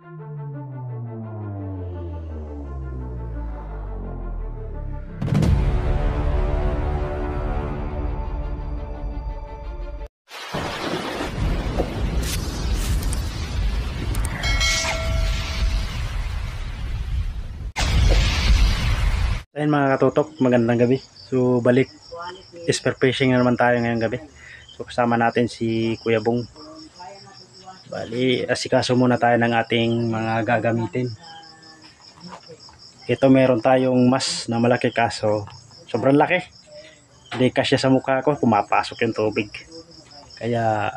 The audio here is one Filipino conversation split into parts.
Ayun mga katutok, magandang gabi. So balik spear fishing na naman tayo ngayong gabi. So kasama natin si Kuya Bong. Bali, asikaso muna tayo ng ating mga gagamitin. Ito meron tayong mas na malaki kaso sobrang laki. Hindi kasya sa mukha ko, pumapasok yung tubig. Kaya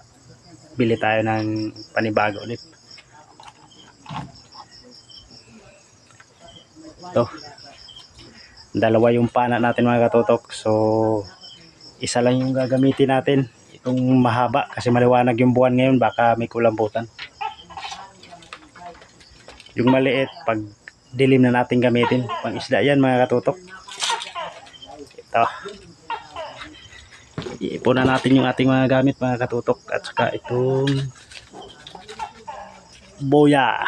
bili tayo ng panibago ulit. Ito. Dalawa yung pana natin mga katutok. So isa lang yung gagamitin natin. Itong mahaba kasi maliwanag yung buwan ngayon, baka may kulambutan. Yung maliit pag dilim na natin gamitin. Pang isda yan mga katutok. Ito. Iipunan natin yung ating mga gamit mga katutok. At saka itong boya.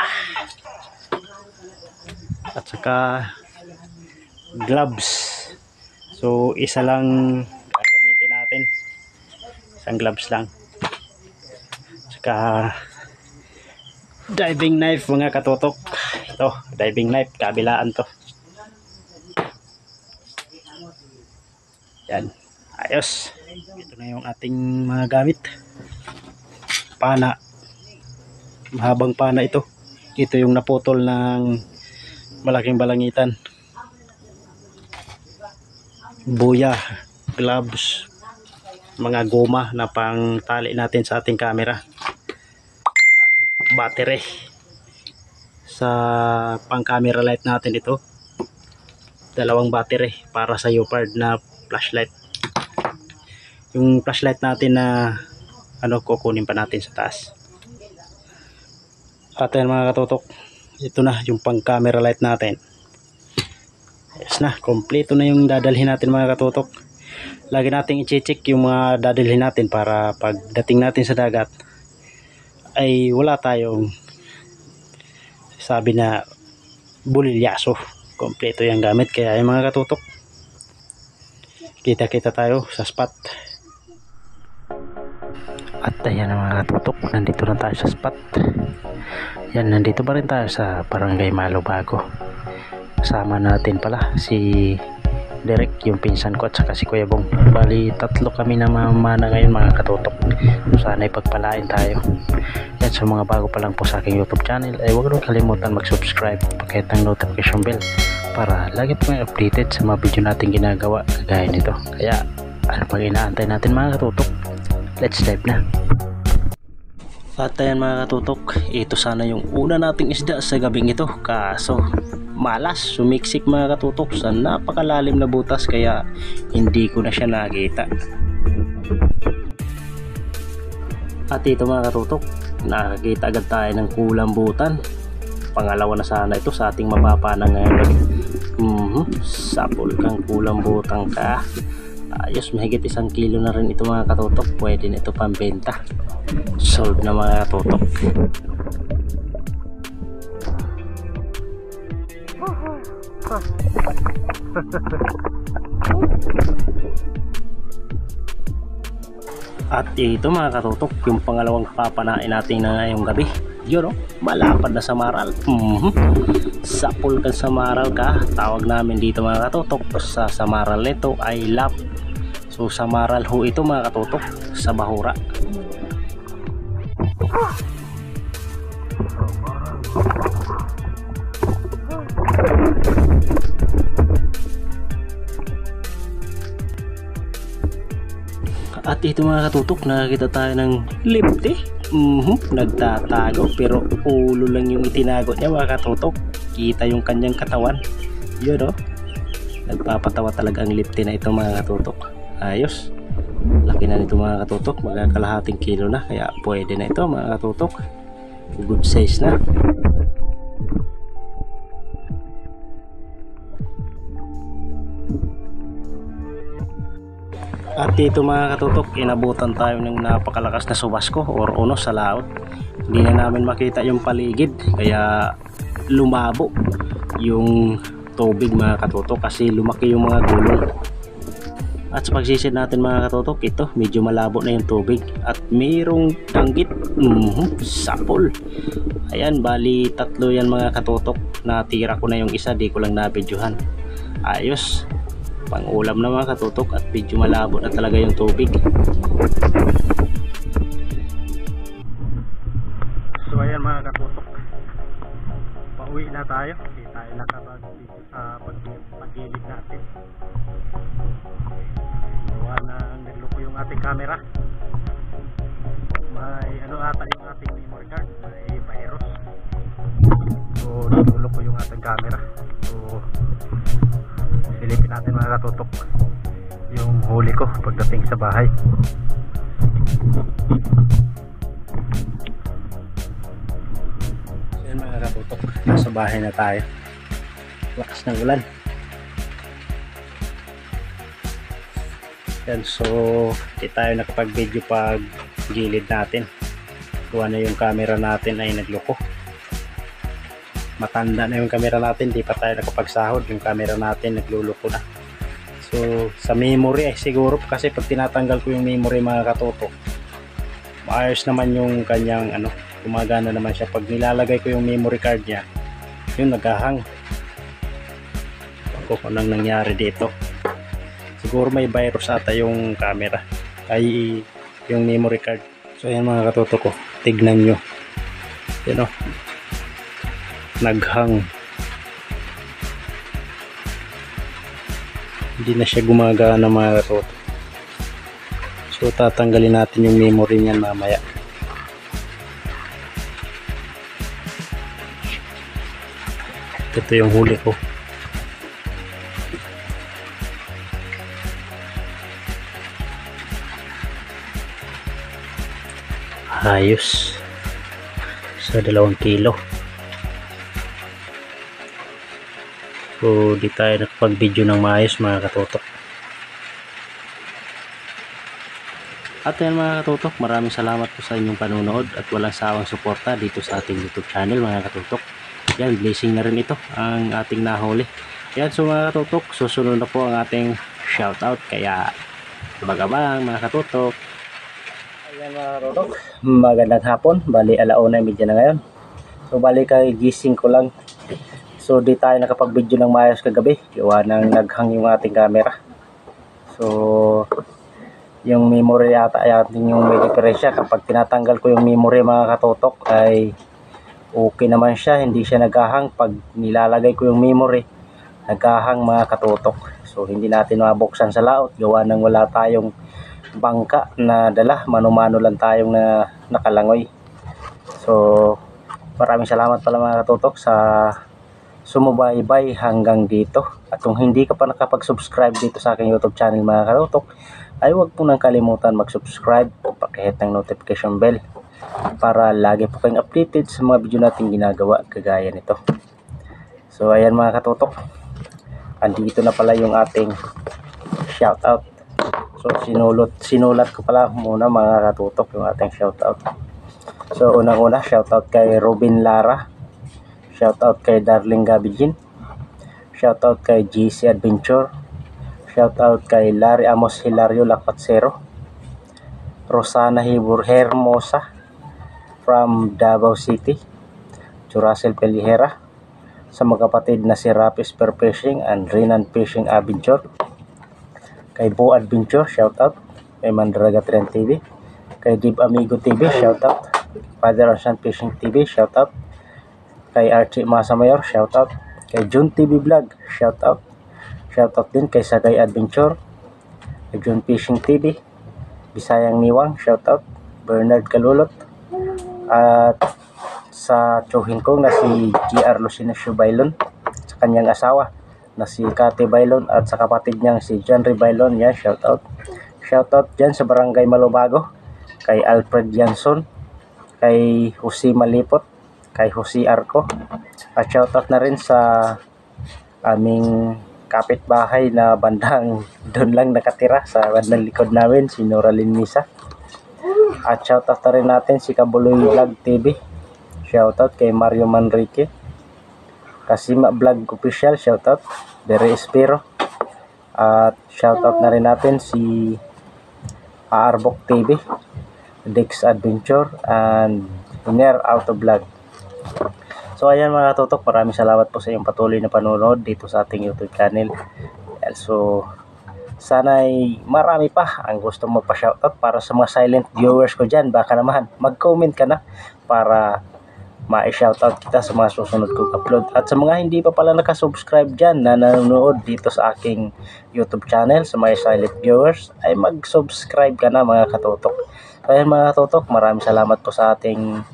At saka gloves. So isa lang gagamitin natin, isang gloves lang. Saka diving knife mga katutok. Ito diving knife, kabilaan to. Yan, ayos. Ito na yung ating mga gamit. Pana, mahabang pana ito. Ito yung naputol ng malaking balangitan. Buya, gloves, mga goma na pang tali natin sa ating camera, battery sa pang camera light natin. Ito dalawang battery para sa Upard na flashlight. Yung flashlight natin na kukunin pa natin sa taas. At yan mga katutok, ito na yung pang camera light natin. Yes na, kompleto na yung dadalhin natin mga katutok. Lagi nating i-check yung mga dadalhin natin para pagdating natin sa dagat ay wala tayong sabi na bulilyaso. Kompleto yung gamit. Kaya yung mga katutok, kita-kita tayo sa spot. At ayan mga katutok, nandito na tayo sa spot. Yan, nandito pa rin tayo sa Barangay Malubago. Kasama natin pala si Derek, yung pinsan ko, at saka si Kuya Bong. Bali tatlo kami na mamana ngayon mga katutok. Sana ipagpalain tayo. Yan, sa mga bago pa lang po sa aking YouTube channel ay huwag nyo kalimutan mag-subscribe, pakihit ang notification bell para lagi po kayo updated sa mga video natin ginagawa kagaya nito. Kaya ano pang inaantay natin mga katutok, let's dive na. At ayan mga katutok, ito sana yung una nating isda sa gabing ito, kaso malas, sumiksik mga katutok sa napakalalim na butas, kaya hindi ko na siya nakita. At ito mga katutok, nakakita agad tayo ng kulambutan. Pangalawa na sana ito sa ating mapapana ngayon. Sapol kang kulambutan ka. Ayos, mahigit 1 kilo na rin ito mga katutok. Pwede na ito pambenta. Sold na mga katutok. At ito mga katutok, yung pangalawang papanain natin na ngayong gabi. Yun, malapad na samaral. Sapol kang samaral ka, tawag namin dito mga katutok. Sa samaral nito ay lap. So samaral ho ito mga katutok sa bahura. At ito mga katutok, nakakita tayo ng lipte. Nagtatago pero ulo lang yung itinago niya mga katutok. Kita yung kanyang katawan. Yun, nagpapatawa talaga ang lipte na ito mga katutok. Ayos, laki na nito mga katutok, magkakalahating kilo na, kaya pwede na ito mga katutok. Good size na. At At ito mga katutok, inabutan tayo ng napakalakas na subasko or unos sa laot. Hindi na namin makita yung paligid, kaya lumabo yung tubig mga katutok kasi lumaki yung mga gulong. At sa pagsisid natin mga katutok, ito medyo malabo na yung tubig at mayroong tanggit, sapol. Ayan, bali tatlo yan mga katutok. Natira ko na yung isa, di ko lang nabidyohan. Ayos, pang ulam na mga katutok at medyo malabo na talaga yung tubig. So ayan mga katutok, pauwi na tayo. Hindi tayo nakapag-video sa paggilid natin. Gawa nang nagloko yung ating camera. May ano ata yung ating memory card, may virus. So niluloko yung ating camera. So silipin natin mga katutok yung huli ko pagdating sa bahay. So yan mga katutok, nasa bahay na tayo. Lakas ng ulan. Yan, so di tayo nakapag video pag gilid natin. Kuha na yung camera natin ay nagloko. Matanda na yung camera natin, di pa tayo nakapagsahod. Yung camera natin nagluloko na. So sa memory ay siguro kasi pag tinatanggal ko yung memory mga katutok, maayos naman yung kanyang ano, gumagana naman siya. Pag nilalagay ko yung memory card niya, yun naghahang. Ako kung anong nangyari dito, siguro may virus ata yung camera ay yung memory card. So ayan mga katutok ko, tignan nyo, yun o, naghang, hindi na siya gumagana mga katutok. So tatanggalin natin yung memory niyan mamaya. Ito yung huli ko. Ayos, sa 2 kilo. So di tayo nakapag-video ng maayos mga katutok. At yan mga katutok, maraming salamat po sa inyong panunood at walang sawang suporta dito sa ating YouTube channel mga katutok. Yan, blessing na rin ito ang ating nahuli. Yan, so mga katutok, susunod na po ang ating shoutout, kaya abang-abang mga katutok. Ayan mga katutok, magandang hapon, bali 1:30 na ngayon. So bali kay gising ko lang. So di tayo nakapag-video ng maayos kagabi, gawa nang naghang yung ating camera. So yung memory yata ay ating yung may diferensya. Kapag tinatanggal ko yung memory mga katutok ay okay naman siya, hindi siya naghahang. Pag nilalagay ko yung memory, naghahang mga katutok. So hindi natin mabuksan sa laot, gawa nang wala tayong bangka na dala, mano-mano lang tayong nakalangoy. So maraming salamat pala mga katutok sa sumubaybay hanggang dito. At kung hindi ka pa nakapag-subscribe dito sa aking YouTube channel mga katutok, ay huwag po nang kalimutan mag-subscribe o pakihit ng notification bell para lagi po kayong updated sa mga video natin ginagawa kagaya nito. So ayan mga katutok, andito na pala yung ating shoutout. So sinulat ko pala muna mga katutok yung ating shoutout. So unang-una, shoutout kay Robin Lara, shoutout kay Darling Gabijin, shoutout kay GC Adventure, shoutout kay Larry Amos Hilario Lapatsero, Rosana Hibur Hermosa from Davao City, Churacel Pelihera, sa mga kapatid na si Rapis Per Fishing and Renan Fishing Adventure, kay Bo Adventure, shoutout, kay Mandraga Trend TV, kay Dib Amigo TV, shoutout, Father and Son Fishing TV, shoutout, kay Archie Masamayor, shoutout, kay Jun TV Vlog, shoutout, shoutout din kay Sagay Adventure, kay Jun Fishing TV, Bisayang Niwang, shoutout, Bernard Kalulot, at sa tsuhin ko na si GR Lucinasio Bailon, sa kanyang asawa na si Kate Bailon, at sa kapatid niyang si John Ray Bailon. Yan, shoutout. Shoutout dyan sa Barangay Malubago, kay Alfred Janson, kay Jose Malipot, kay Jose Arco, at shoutout na rin sa aming kapitbahay na bandang doon lang nakatira sa bandang likod namin, si Noralyn Misa. At shoutout na rin natin si Kabuloy Vlog TV. Shoutout kay Mario Manrique. Kasima Vlog Official, shoutout. Dere Espero. At shoutout na rin natin si Aarbok TV, Dex Adventure, and Iner Auto Vlog. So ayan mga katutok, maraming salamat po sa iyong patuloy na panonood dito sa ating YouTube channel. So sana'y marami pa ang gustong magpa-shoutout para sa mga silent viewers ko dyan. Baka naman mag-comment ka na para ma-shoutout kita sa mga susunod kong upload. At sa mga hindi pa pala nakasubscribe dyan na nanonood dito sa aking YouTube channel, sa mga silent viewers, ay mag-subscribe ka na mga katutok. So ayan mga katutok, maraming salamat po sa atin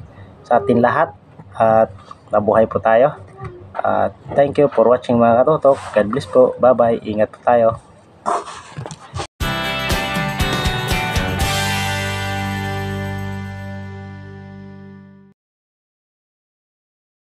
lahat at nabuhay po tayo. Thank you for watching mga katutok. God bless po. Bye bye. Ingat po tayo.